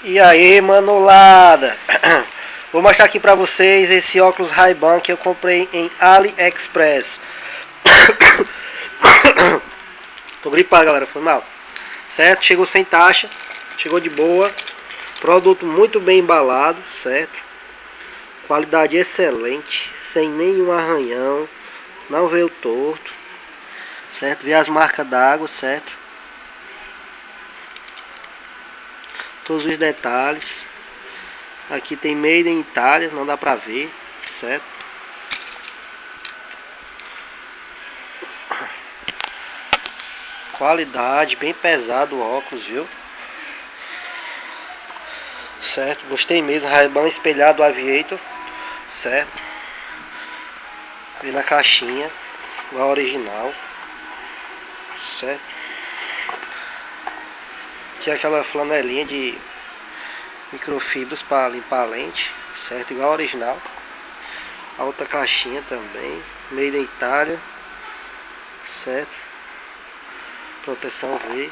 E aí, manolada, vou mostrar aqui pra vocês esse óculos Ray-Ban que eu comprei em AliExpress. Tô gripado, galera, foi mal. Certo? Chegou sem taxa, chegou de boa. Produto muito bem embalado, certo? Qualidade excelente, sem nenhum arranhão. Não veio torto, certo? Vê as marcas d'água, certo? Todos os detalhes. Aqui tem Made in Itália, não dá pra ver, certo? Qualidade, bem pesado o óculos, viu? Certo, gostei mesmo. Ray-Ban espelhado Aviator, certo? Vem na caixinha, igual a original, certo? Aqui é aquela flanelinha de microfibras para limpar a lente, certo? Igual a original. A outra caixinha também, Made in Itália, certo? Proteção V.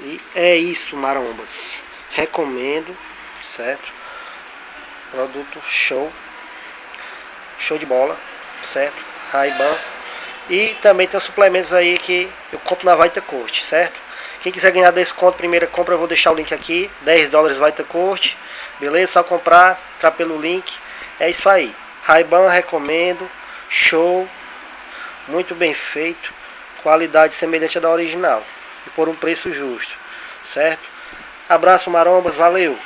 E é isso, marombas. Recomendo, certo? Produto show. Show de bola, certo? Ray-Ban. E também tem os suplementos aí que eu compro na Vitacourt, certo? Quem quiser ganhar desconto, primeira compra, eu vou deixar o link aqui. $10 Vitacourt. Beleza? Só comprar, entrar pelo link. É isso aí. Ray-Ban recomendo. Show. Muito bem feito. Qualidade semelhante à da original. E por um preço justo. Certo? Abraço, marombas. Valeu!